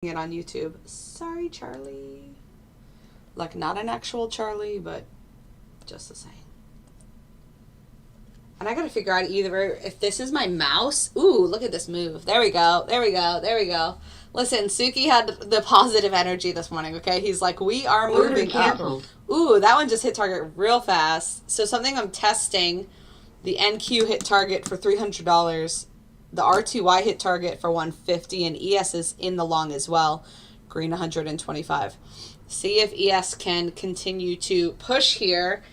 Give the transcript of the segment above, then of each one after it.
it on YouTube. Sorry, Charlie. Like, not an actual Charlie, but just the same. And I gotta figure out either if this is my mouse. Ooh, look at this move. There we go. There we go. There we go. Listen, Suki had the positive energy this morning, okay? He's like, we are moving up. Ooh, that one just hit target real fast. So something I'm testing, the NQ hit target for $300. The R2Y hit target for 150, and ES is in the long as well. Green 125. See if ES can continue to push here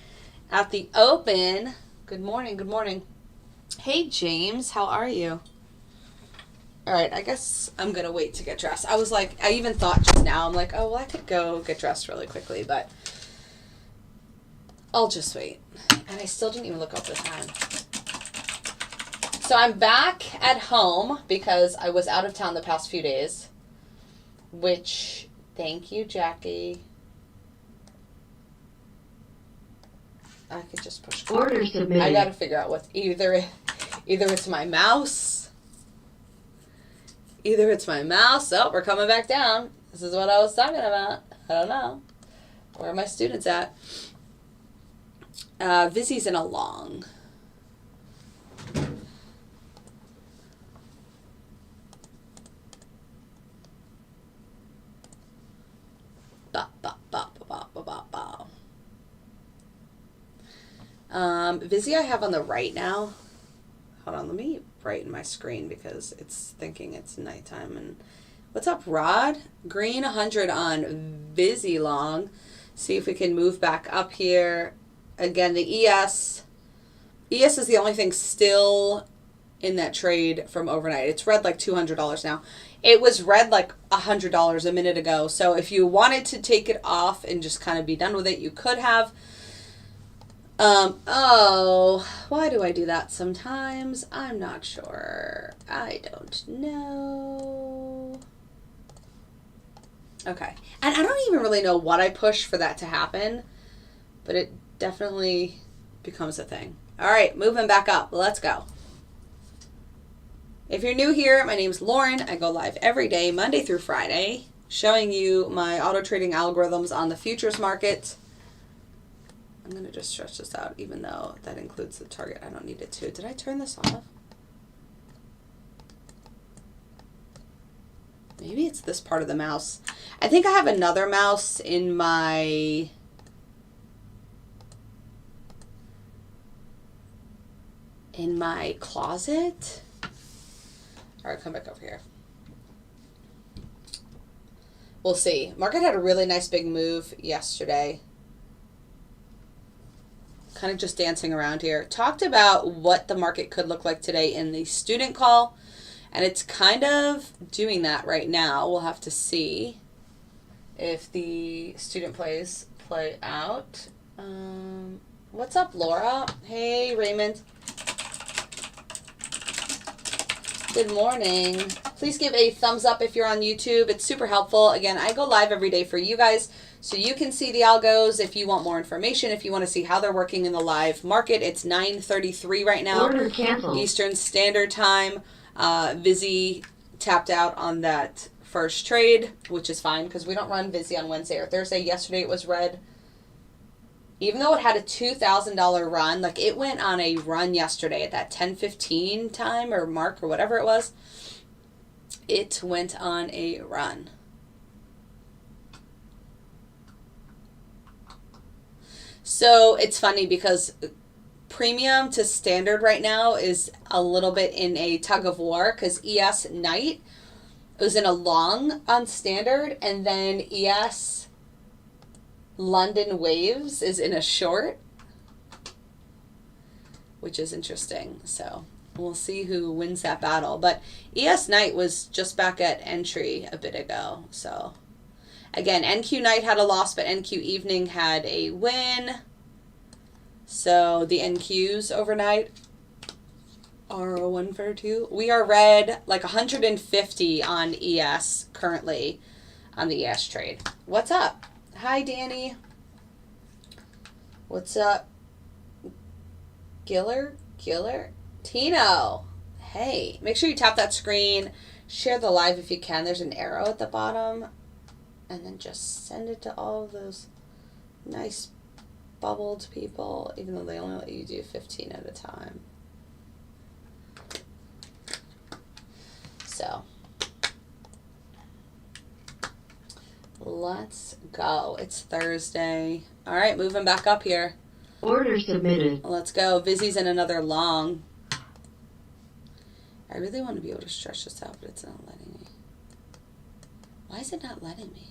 at the open. Good morning. Good morning. Hey, James. How are you? All right. I guess I'm going to wait to get dressed. I was like, I even thought just now, I'm like, oh, well, I could go get dressed really quickly, but I'll just wait. And I still didn't even look up the time. So I'm back at home because I was out of town the past few days, which, thank you, Jackie. I could just push. Order submitted. I got to figure out what, either it's my mouse. Either it's my mouse. Oh, we're coming back down. This is what I was talking about. I don't know. Where are my students at? Vizzy's in a long. Vizzy I have on the right now. Hold on, let me brighten my screen because it's thinking it's nighttime. And what's up, Rod? Green 100 on Vizzy long. See if we can move back up here. Again, the ES. ES is the only thing still in that trade from overnight. It's red like $200 now. It was red like $100 a minute ago. So if you wanted to take it off and just kind of be done with it, you could have. Oh, why do I do that sometimes? I'm not sure. I don't know. Okay. And I don't even really know what I push for that to happen, but it definitely becomes a thing. All right, moving back up. Let's go. If you're new here, my name's Lauren. I go live every day, Monday through Friday, showing you my auto trading algorithms on the futures market. I'm going to just stretch this out, even though that includes the target. I don't need it to. Did I turn this off? Maybe it's this part of the mouse. I think I have another mouse in my closet. All right, come back over here. We'll see. Market had a really nice big move yesterday. Kind of just dancing around here. Talked about what the market could look like today in the student call, and it's kind of doing that right now. We'll have to see if the student plays play out. What's up, Laura? Hey, Raymond. Good morning. Please give a thumbs up if you're on YouTube. It's super helpful. Again, I go live every day for you guys so you can see the algos. If you want more information, if you want to see how they're working in the live market, it's 9:33 right now. Order canceled. Eastern Standard Time. Vizzy tapped out on that first trade, which is fine because we don't run Vizzy on Wednesday or Thursday. Yesterday it was red. Even though it had a $2,000 run, like it went on a run yesterday at that 10:15 time or mark or whatever it was. It went on a run. So it's funny because premium to standard right now is a little bit in a tug of war because ES night was in a long on standard, and then ES London Waves is in a short, which is interesting. So we'll see who wins that battle. But ES Night was just back at entry a bit ago. So again, NQ Night had a loss, but NQ Evening had a win. So the NQs overnight are a 1 for 2. We are red like 150 on ES currently on the ES trade. What's up? Hi, Danny. What's up? Giller? Tino. Hey, make sure you tap that screen, Share the live if you can. There's an arrow at the bottom. And then just send it to all of those nice bubbled people, even though they only let you do 15 at a time. So let's go. It's Thursday. All right, moving back up here. Order submitted. Let's go. Vizzy's in another long. I really want to be able to stretch this out, but it's not letting me. Why is it not letting me?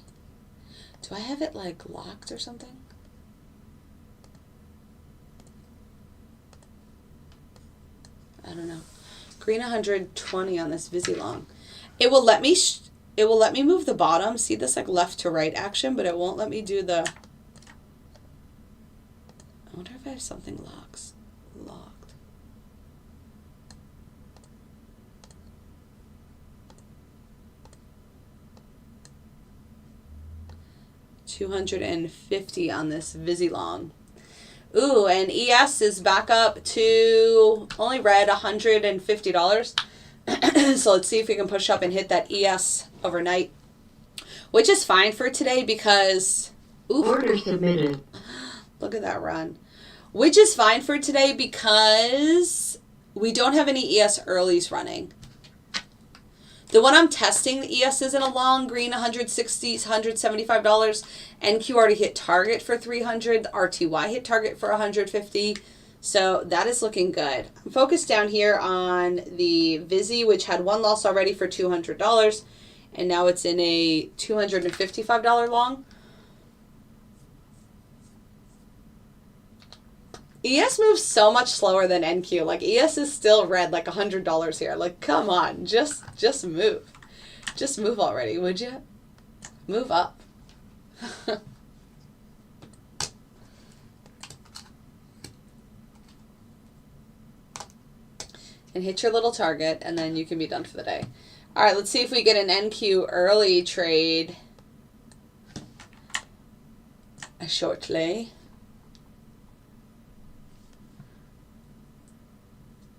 Do I have it like locked or something? I don't know. Green 120 on this Vizzy long. It will let me move the bottom. See this like left to right action, but it won't let me do the. I wonder if I have something locked. $250 on this Vizzy long. Ooh, and ES is back up to only red $150. So let's see if we can push up and hit that ES overnight, which is fine for today because Order submitted. Look at that run. Which is fine for today because we don't have any ES earlies running. The one I'm testing, the ES is in a long green, $160, $175. NQ already hit target for $300. RTY hit target for $150. So that is looking good. I'm focused down here on the Vizzy, which had one loss already for $200. And now it's in a $255 long. ES moves so much slower than NQ. Like, ES is still red, like $100 here. Like, come on, just move. Just move already, would you? Move up. And hit your little target, and then you can be done for the day. All right, let's see if we get an NQ early trade shortly.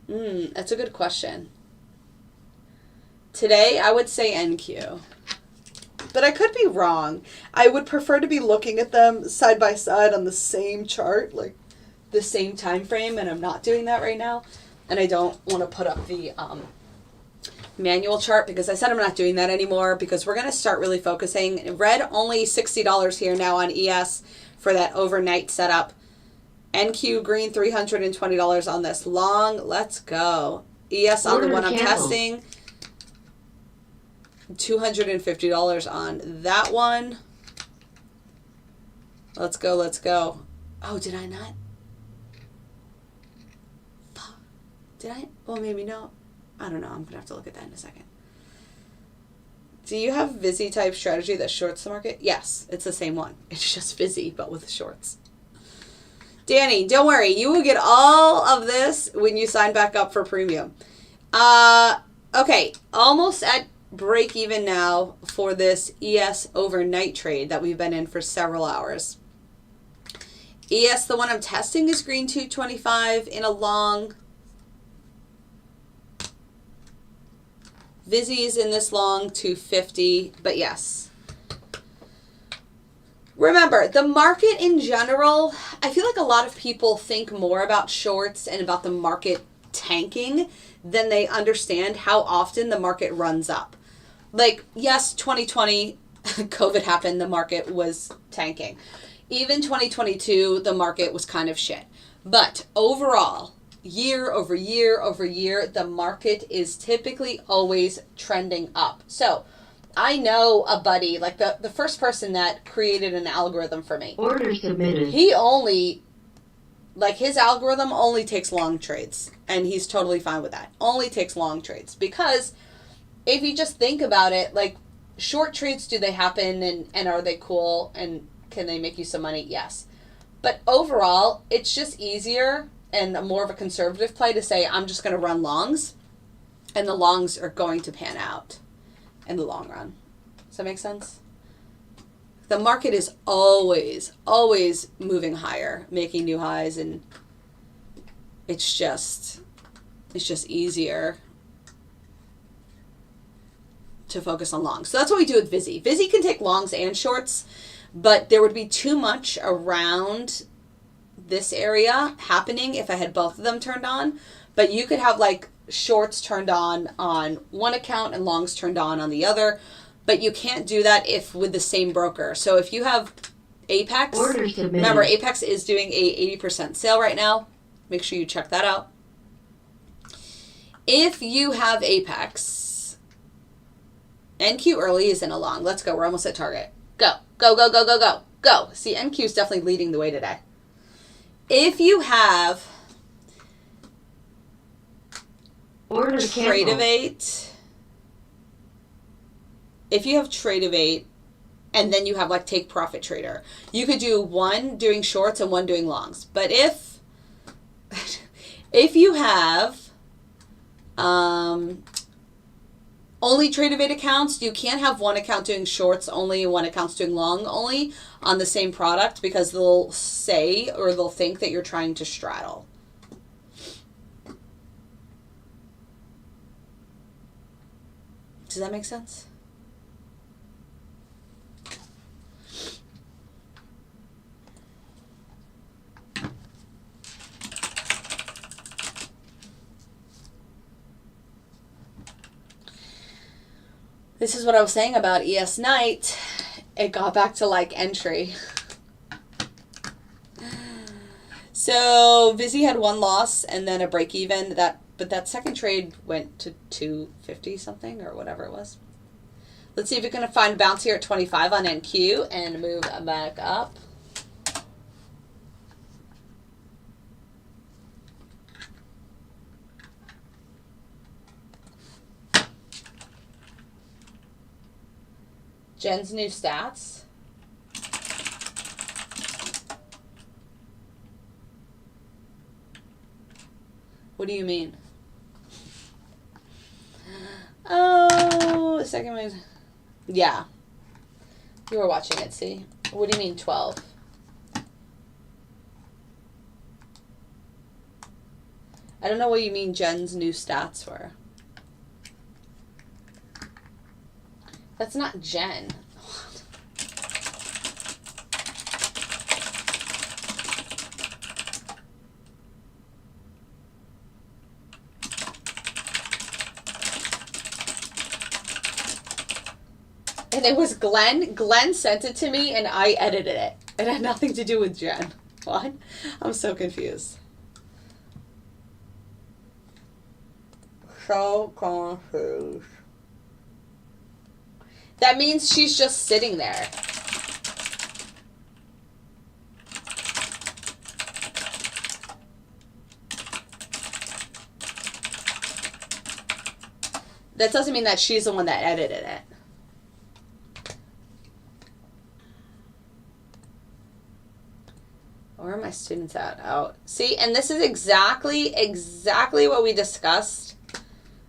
That's a good question. Today, I would say NQ. But I could be wrong. I would prefer to be looking at them side by side on the same chart, like the same time frame, and I'm not doing that right now. And I don't want to put up the manual chart because I said I'm not doing that anymore because we're going to start really focusing. Red, only $60 here now on ES for that overnight setup. NQ green, $320 on this long. Let's go. ES on the one I'm testing. $250 on that one. Let's go, let's go. Oh, did I not? Did I? Well, maybe no. I don't know. I'm going to have to look at that in a second. Do you have Vizzy type strategy that shorts the market? Yes, it's the same one. It's just Vizzy, but with shorts. Danny, don't worry. You will get all of this when you sign back up for premium. Okay, almost at break even now for this ES overnight trade that we've been in for several hours. ES, the one I'm testing, is green 225 in a long. Vizzy is in this long 250, but yes. Remember, the market in general, I feel like a lot of people think more about shorts and about the market tanking than they understand how often the market runs up. Like, yes, 2020, COVID happened, the market was tanking. Even 2022, the market was kind of shit. But overall, year over year over year, the market is typically always trending up. So I know a buddy, like the first person that created an algorithm for me. Order submitted. He only, like his algorithm only takes long trades. And he's totally fine with that. Only takes long trades. Because if you just think about it, like short trades, do they happen and are they cool? And can they make you some money? Yes. But overall, it's just easier and more of a conservative play to say, I'm just going to run longs. And the longs are going to pan out in the long run. Does that make sense? The market is always moving higher, making new highs, and it's just easier to focus on longs. So that's what we do with Vizzy. Vizzy can take longs and shorts, but there would be too much around this area happening if I had both of them turned on. But you could have like shorts turned on one account and longs turned on the other. But you can't do that if with the same broker. So if you have Apex, remember Apex is doing a 80% sale right now. Make sure you check that out. If you have Apex, NQ early is in a long. Let's go. We're almost at target. Go, go, go, go, go, go, go. See, NQ is definitely leading the way today. If you have Trade-Evate, if you have Trade-Evate, and then you have like Take Profit Trader, you could do one doing shorts and one doing longs. But if you have only Trade-Evate accounts, you can't have one account doing shorts only and one account's doing long only on the same product, because they'll say or they'll think that you're trying to straddle. Does that make sense? This is what I was saying about ES Night. It got back to like entry. So Vizzy had one loss and then a break even. But that second trade went to 250 something or whatever it was. Let's see if we can find a bounce here at 25 on NQ and move back up. Jen's new stats. What do you mean? Oh, second one. Yeah. You were watching it, see? What do you mean 12? I don't know what you mean Jen's new stats were. That's not Jen. And it was Glenn. Glenn sent it to me and I edited it. It had nothing to do with Jen. What? I'm so confused. So confused. That means she's just sitting there. That doesn't mean that she's the one that edited it. Where are my students at? Oh, see, and this is exactly what we discussed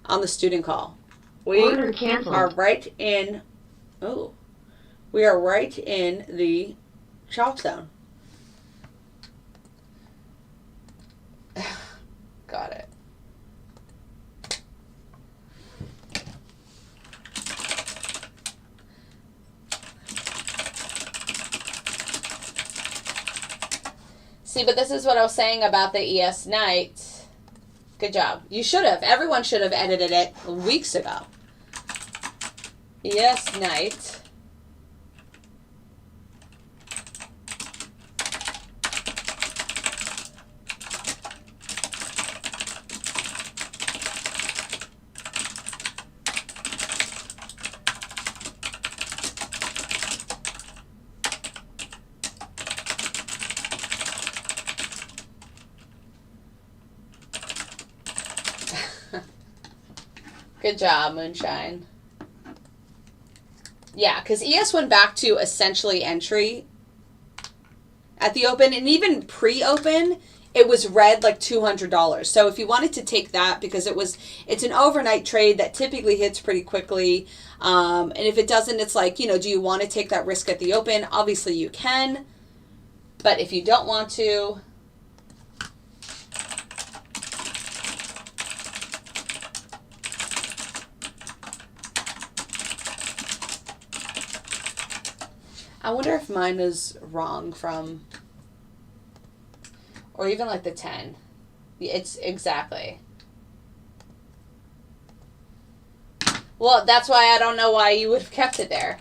on the student call. We are right in, we are right in the chalk zone. Got it. See, but this is what I was saying about the ES Night. Good job. You should have. Everyone should have edited it weeks ago. ES Night. Good job, Moonshine. Yeah, because ES went back to essentially entry at the open, and even pre-open, it was red like $200. So if you wanted to take that, because it's an overnight trade that typically hits pretty quickly, and if it doesn't, it's like, do you want to take that risk at the open? Obviously you can, but if you don't want to, I wonder if mine is wrong from, or even like the 10. It's exactly. Well, that's why I don't know why you would have kept it there.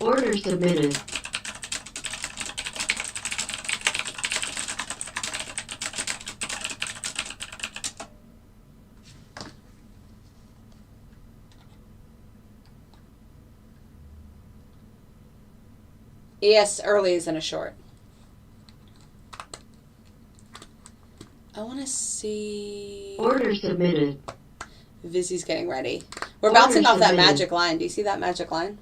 Order submitted. Yes, early is in a short. I want to see. Order submitted. Vizzy's getting ready. We're Order bouncing off that submitted. magic line. Do you see that magic line?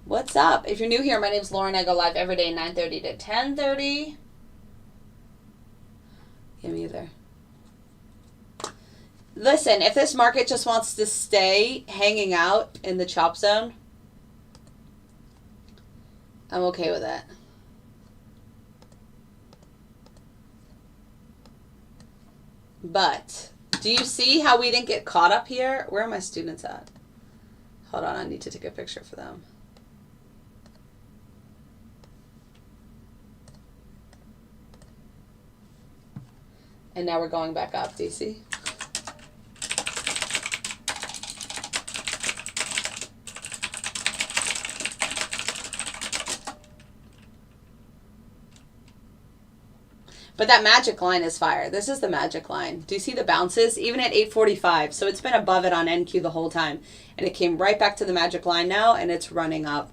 What's up? If you're new here, my name's Lauren. I go live every day 9:30 to 10:30. Yeah, me either. Listen, if this market just wants to stay hanging out in the chop zone, I'm okay with that. But do you see how we didn't get caught up here? Where are my students at? Hold on, I need to take a picture for them. And now we're going back up, do you see? But that magic line is fire. This is the magic line. Do you see the bounces? Even at 8:45. So it's been above it on NQ the whole time. And it came right back to the magic line now, and it's running up.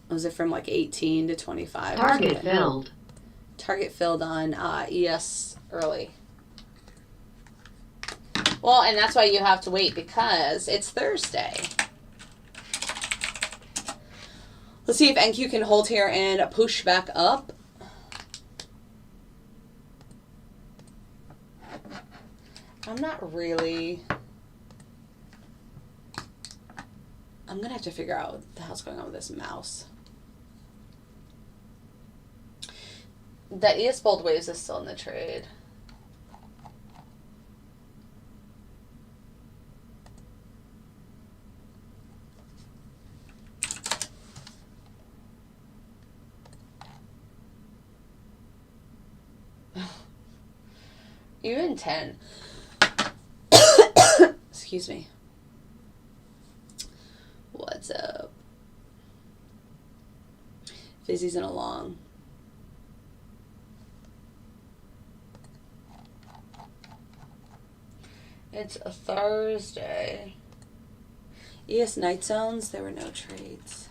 Was it from like 18 to 25? Target filled. Target filled on ES early. Well, and that's why you have to wait, because it's Thursday. Let's see if NQ can hold here and push back up. I'm not really... I'm going to have to figure out what the hell's going on with this mouse. That ES Bold Waves is still in the trade. Even 10. Excuse me. What's up? Fizzy's in a long. It's a Thursday. ES Night Zones, there were no trades.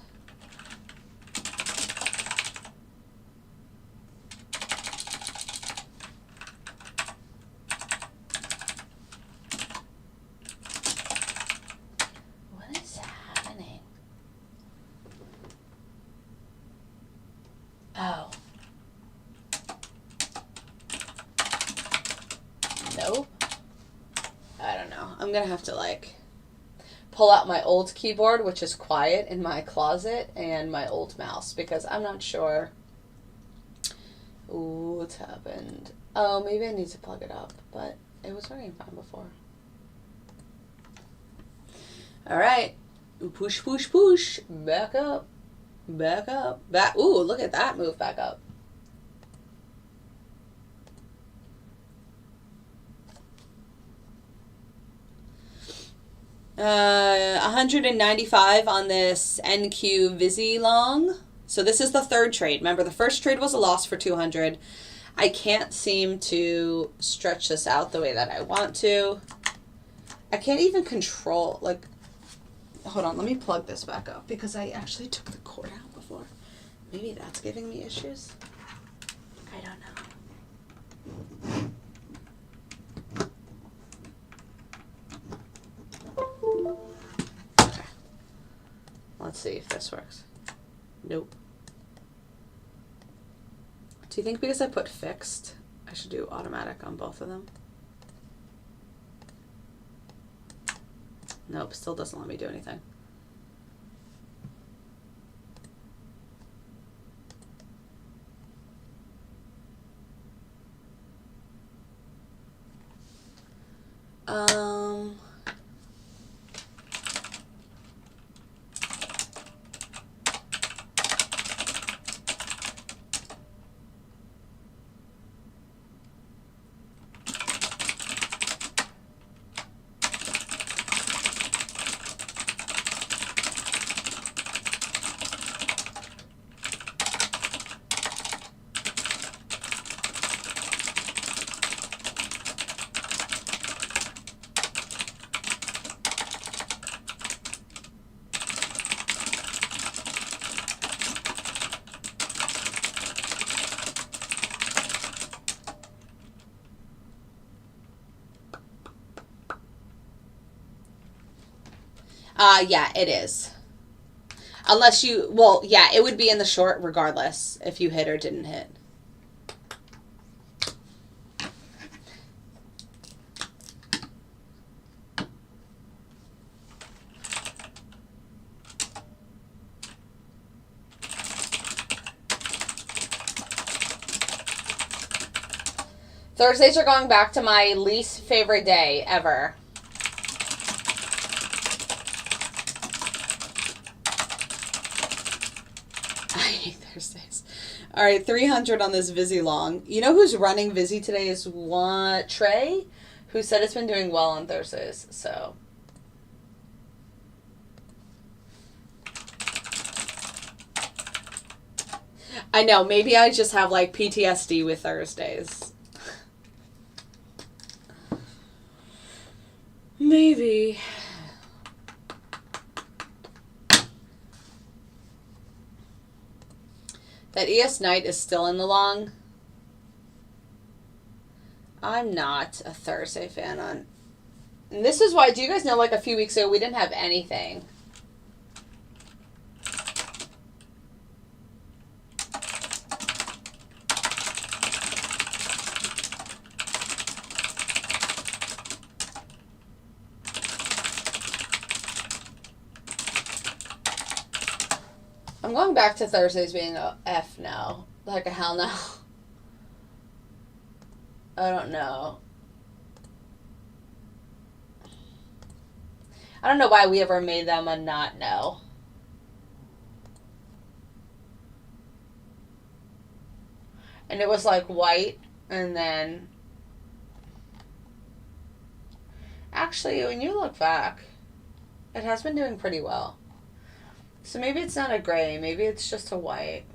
What is happening? Oh. Nope. I don't know. I'm gonna have to like pull out my old keyboard, which is quiet in my closet, and my old mouse, because I'm not sure. Ooh, what's happened? Oh, maybe I need to plug it up, but it was working fine before. All right. Push, push, push. Back up. Back up. Back. Ooh, look at that move back up. Uh, 195 on this NQ Vizzy long. So this is the third trade. Remember, the first trade was a loss for 200. I can't seem to stretch this out the way that I want to. I can't even control, like, hold on, let me plug this back up, because I actually took the cord out before. Maybe that's giving me issues. I don't know. Okay. Let's see if this works. Nope. Do you think because I put fixed, I should do automatic on both of them? Nope, still doesn't let me do anything. Yeah, it is. Unless you, well, yeah, it would be in the short regardless if you hit or didn't hit. Thursdays are going back to my least favorite day ever. I hate Thursdays. All right, 300 on this Vizzy long. You know who's running Vizzy today is Trey, who said it's been doing well on Thursdays. So I know, maybe I just have like PTSD with Thursdays. Maybe. That ES Knight is still in the long. I'm not a Thursday fan on. And this is why, do you guys know, like a few weeks ago, we didn't have anything. I'm going back to Thursdays being a F now. Like a hell no. I don't know. I don't know why we ever made them a not no. And it was like white and then... Actually, when you look back, it has been doing pretty well. So maybe it's not a gray, maybe it's just a white.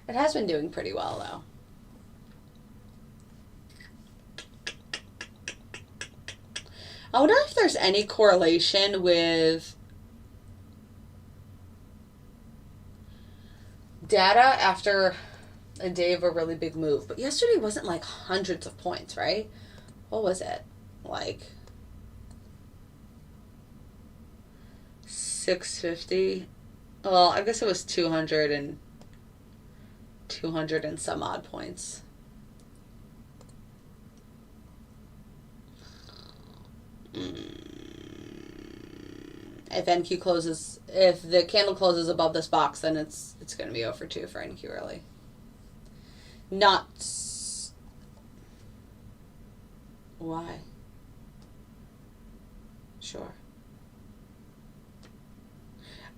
It has been doing pretty well though. I wonder if there's any correlation with data after a day of a really big move. But yesterday wasn't like hundreds of points, right? What was it? Like 650. Well, I guess it was 200 and some odd points. If NQ closes, if the candle closes above this box, then it's going to be 0 for 2 for NQ early. Not. Why? Sure.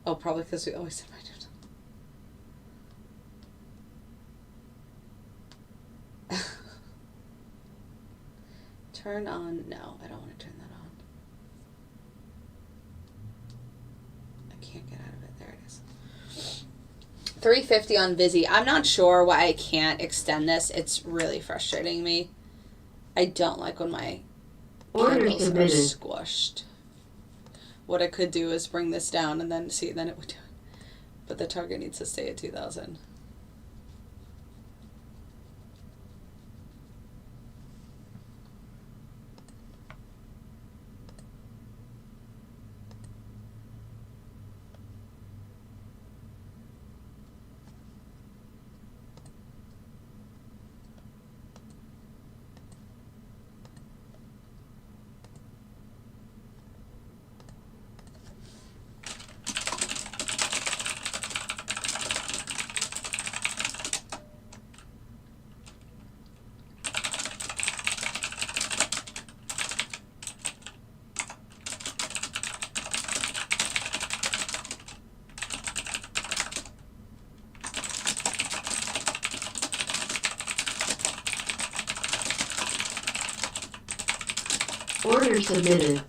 Oh, probably because we always invited them. Turn on. No, I don't want to turn that on. I can't get out of it. There it is. 350 on Vizzy. I'm not sure why I can't extend this. It's really frustrating me. I don't like when my candles are squished. What I could do is bring this down and then see, then it would do it. But the target needs to stay at 2,000. Order submitted.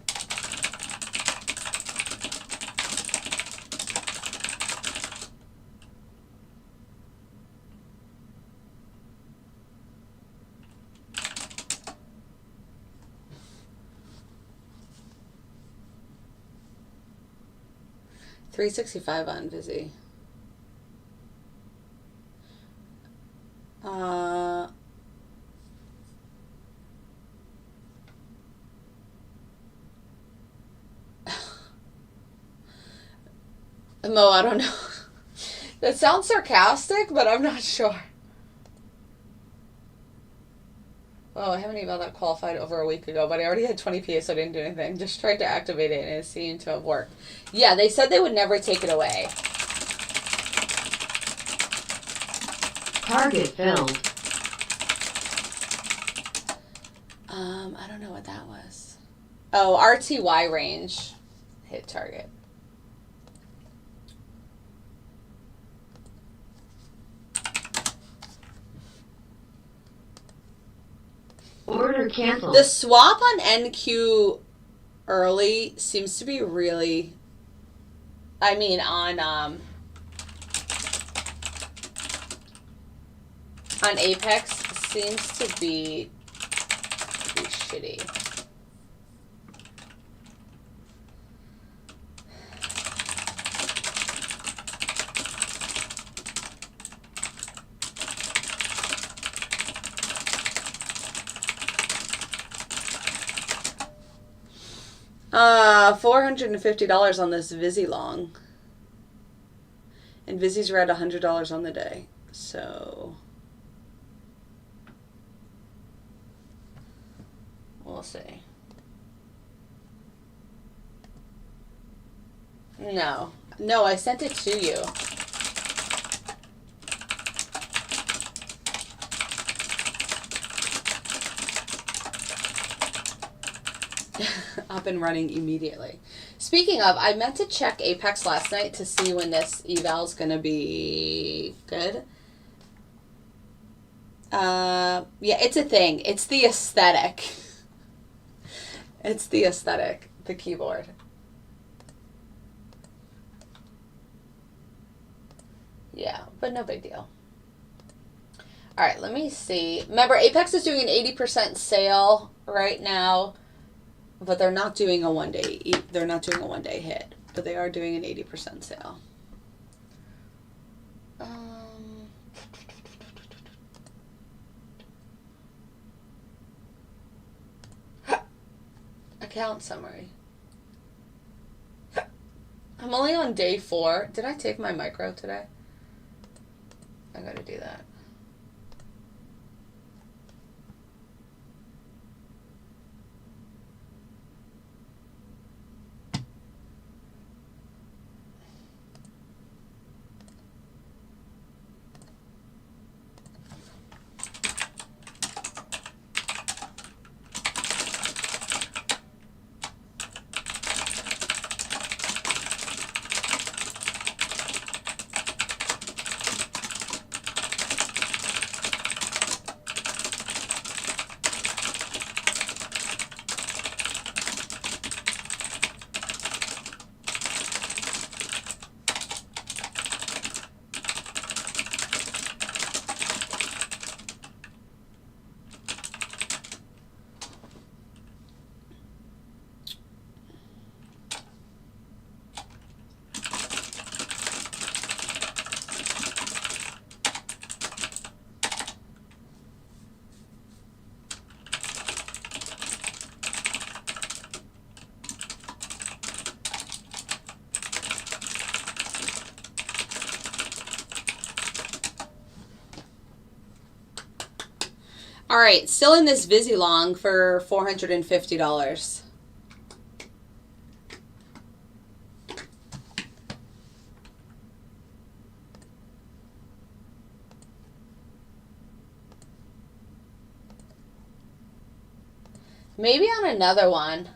$365 on Vizzy. Mo, I don't know. That sounds sarcastic, but I'm not sure. Oh, I haven't emailed that qualified over a week ago, but I already had 20 PS, so I didn't do anything. Just tried to activate it, and it seemed to have worked. Yeah, they said they would never take it away. Target filled. I don't know what that was. Oh, RTY range. Hit target. Order canceled. The swap on NQ early seems to be really... I mean, on Apex seems to be pretty shitty. $450 on this Vizzy long. And Vizzy's are at $100 on the day. So we'll see. No. No, I sent it to you. Up and running immediately. Speaking of, I meant to check Apex last night to see when this eval's gonna be good. Yeah, it's a thing. It's the aesthetic. It's the aesthetic. The keyboard. Yeah, but no big deal. All right, let me see. Remember, Apex is doing an 80% sale right now. But they're not doing a one-day. They're not doing a one-day hit, but they are doing an 80% sale. Account summary. I'm only on day 4. Did I take my micro today? I gotta do that. All right, still in this Vizzy long for $450. Maybe on another one.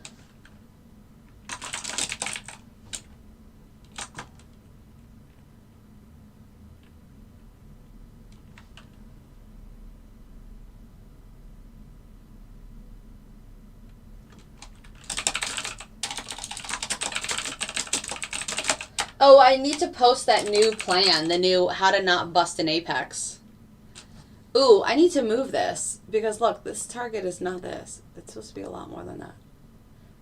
Oh, I need to post that new plan, the new how to not bust an Apex. Ooh, I need to move this because look, this target is not this. It's supposed to be a lot more than that.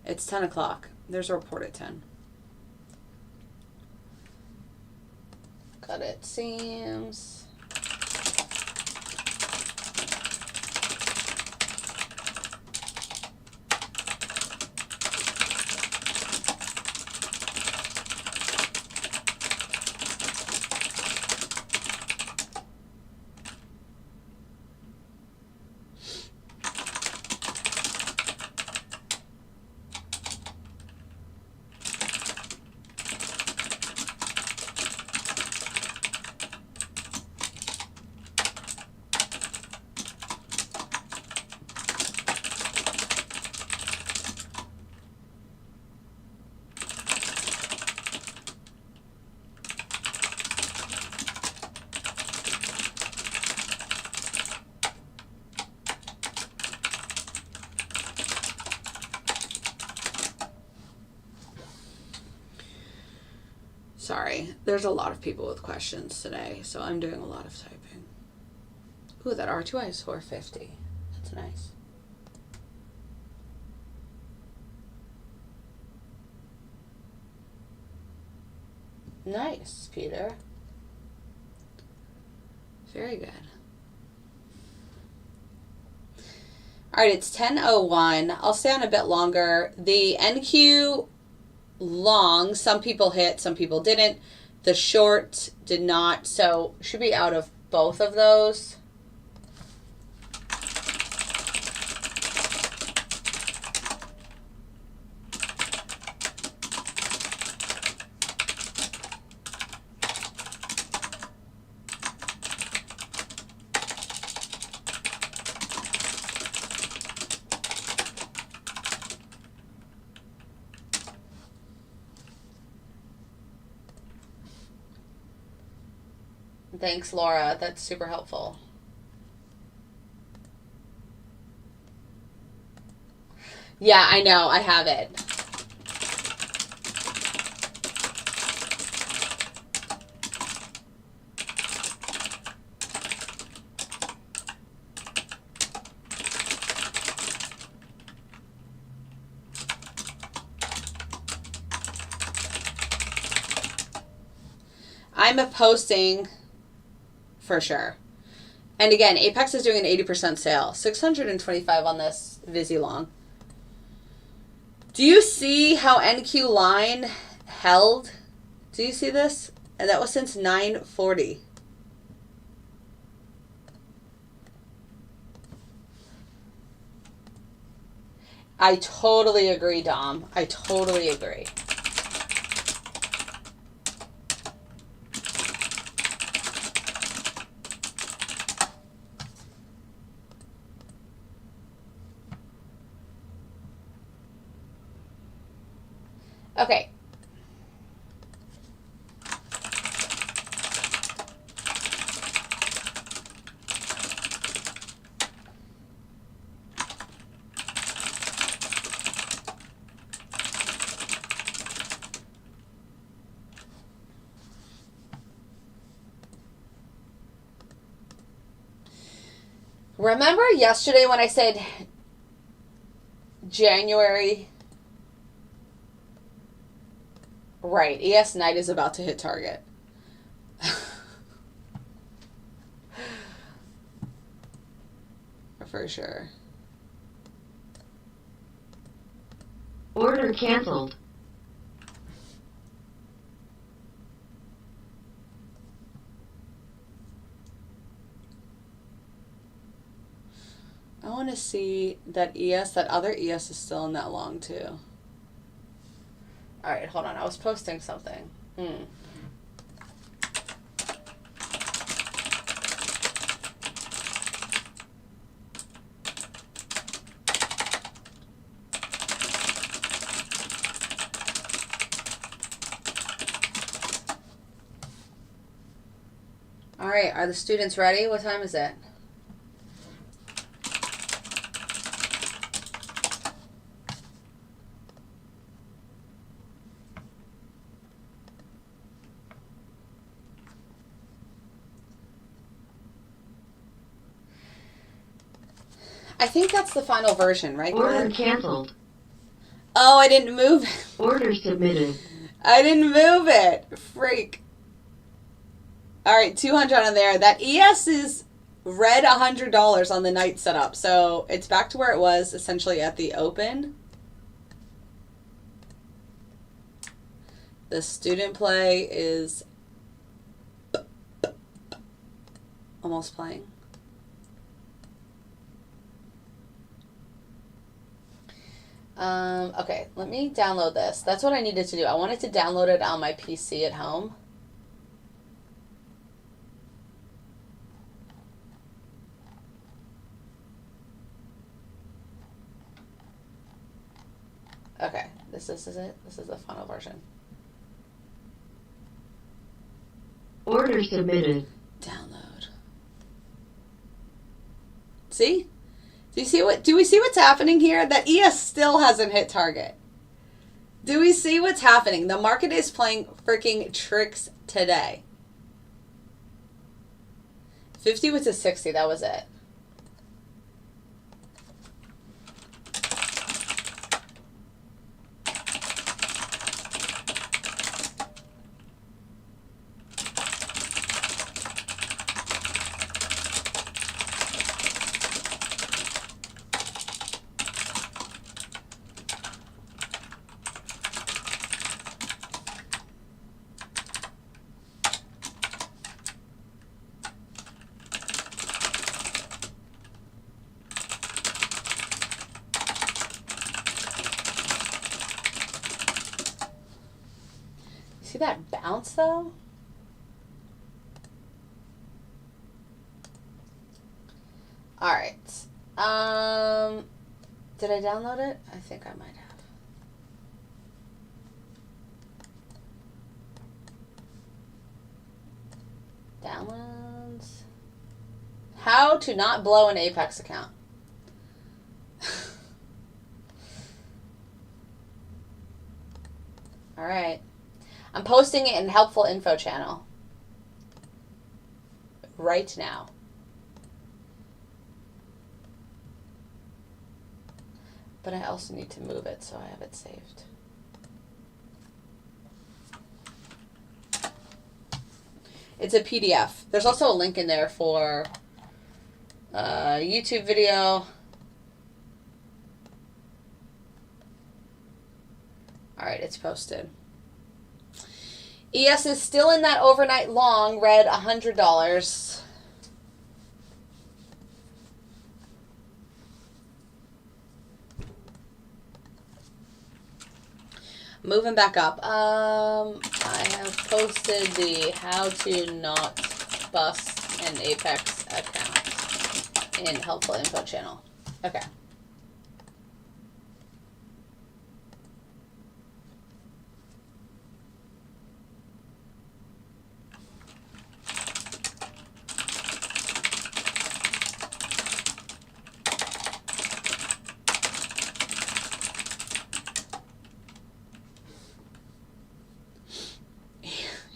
It's 10 o'clock. There's a report at 10. Got it. Seems. Sorry, there's a lot of people with questions today, so I'm doing a lot of typing. Ooh, that R2I is 450. That's nice. Nice, Peter. Very good. All right, it's 10:01. I'll stay on a bit longer. The NQ long, some people hit, some people didn't. The short did not, so should be out of both of those. Thanks, Laura. That's super helpful. Yeah, I know. I have it. I'm posting for sure. And again, Apex is doing an 80% sale. 625 on this Visi Long. Do you see how NQ line held? Do you see this? And that was since 940. I totally agree, Dom. I totally agree. Okay. Remember yesterday when I said January? Right, ES Knight is about to hit target. For sure. Order canceled. I want to see that ES, that other ES is still in that long too. All right, hold on. I was posting something. All right, are the students ready? What time is it? I think that's the final version, right? Order canceled. Oh, I didn't move it. Order submitted. I didn't move it. Freak. All right, 200 on there. That ES is red $100 on the night setup. So it's back to where it was essentially at the open. The student play is almost playing. Okay, let me download this. That's what I needed to do. I wanted to download it on my PC at home. Okay, this is it. This is the final version. Order submitted. Download. See? Do we see what's happening here? That ES still hasn't hit target. Do we see what's happening? The market is playing freaking tricks today. 50 was to 60. That was it. See that bounce though? All right. Did I download it? I think I might have. Downloads. How to not blow an Apex account. All right. I'm posting it in helpful info channel right now. But I also need to move it so I have it saved. It's a PDF. There's also a link in there for a YouTube video. All right, it's posted. ES is still in that overnight long, red $100. Moving back up. I have posted the how to not bust an Apex account in helpful info channel. Okay.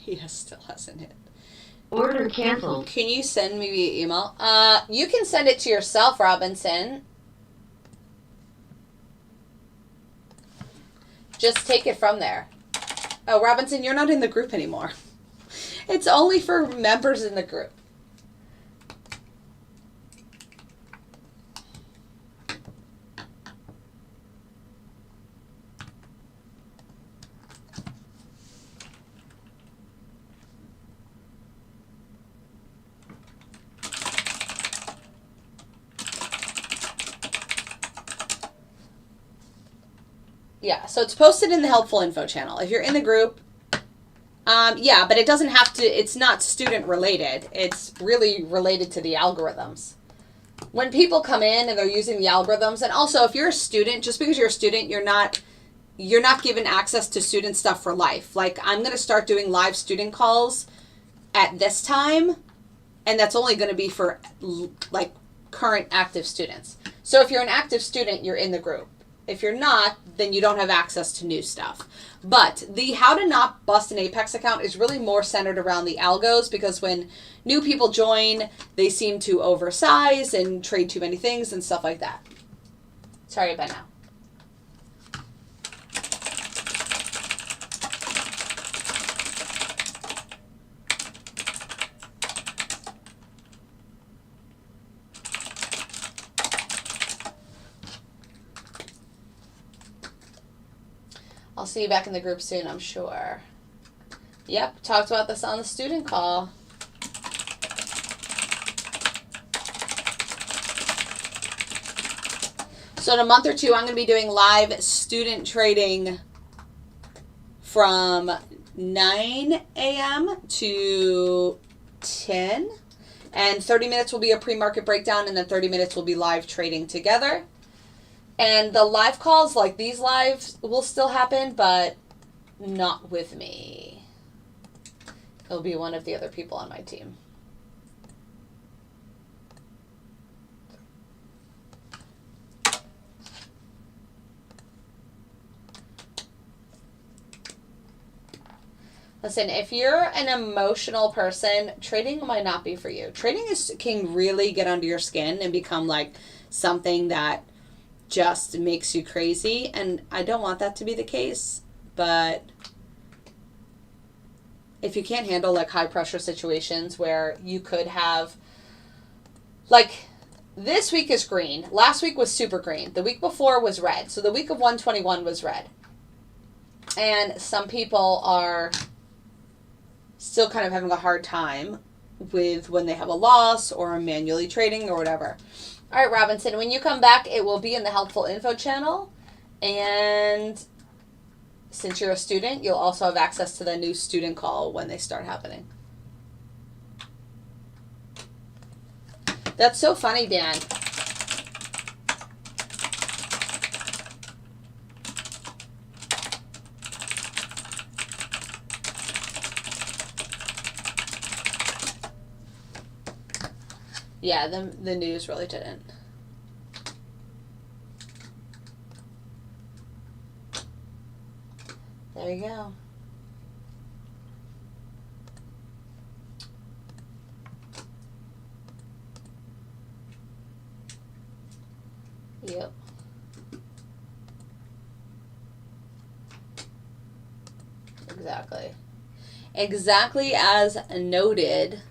Yes, still hasn't hit. Order canceled. Can you send me via email? You can send it to yourself, Robinson. Just take it from there. Oh, Robinson, you're not in the group anymore. It's only for members in the group. Yeah, so it's posted in the helpful info channel. If you're in the group, yeah, but it doesn't have to, it's not student related. It's really related to the algorithms. When people come in and they're using the algorithms, and also if you're a student, just because you're a student, you're not given access to student stuff for life. Like, I'm going to start doing live student calls at this time, and that's only going to be for like current active students. So if you're an active student, you're in the group. If you're not, then you don't have access to new stuff. But the how to not bust an Apex account is really more centered around the algos, because when new people join, they seem to oversize and trade too many things and stuff like that. Sorry about now. I'll see you back in the group soon, I'm sure. Yep, talked about this on the student call. So in a month or two, I'm going to be doing live student trading from 9 a.m. to 10. And 30 minutes will be a pre-market breakdown, and then 30 minutes will be live trading together. And the live calls, like these lives, will still happen, but not with me. It'll be one of the other people on my team. Listen, if you're an emotional person, trading might not be for you. Trading can really get under your skin and become like something that just makes you crazy. And I don't want that to be the case. But if you can't handle like high pressure situations where you could have, like, this week is green. Last week was super green. The week before was red. So the week of 121 was red. And some people are still kind of having a hard time with when they have a loss or are manually trading or whatever. All right, Robinson, when you come back, it will be in the helpful info channel. And since you're a student, you'll also have access to the new student call when they start happening. That's so funny, Dan. Yeah, the news really didn't. There you go. Yep. Exactly. Exactly as noted.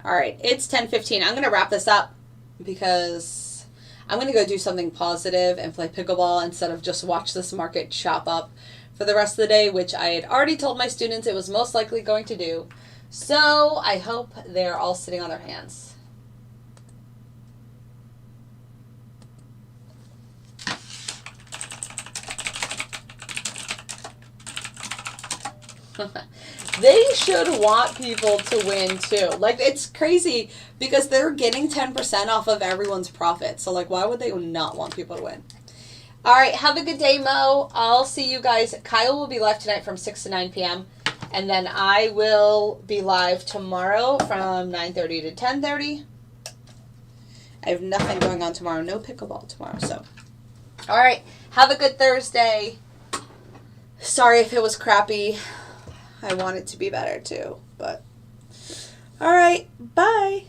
All right, it's 10:15. I'm going to wrap this up because I'm going to go do something positive and play pickleball instead of just watch this market chop up for the rest of the day, which I had already told my students it was most likely going to do. So I hope they're all sitting on their hands. They should want people to win too. Like, it's crazy because they're getting 10% off of everyone's profit. So, like, why would they not want people to win? All right, have a good day, Mo. I'll see you guys. Kyle will be live tonight from 6 to 9 p.m. And then I will be live tomorrow from 9:30 to 10:30. I have nothing going on tomorrow. No pickleball tomorrow. So, all right, have a good Thursday. Sorry if it was crappy. I want it to be better too, but all right, bye.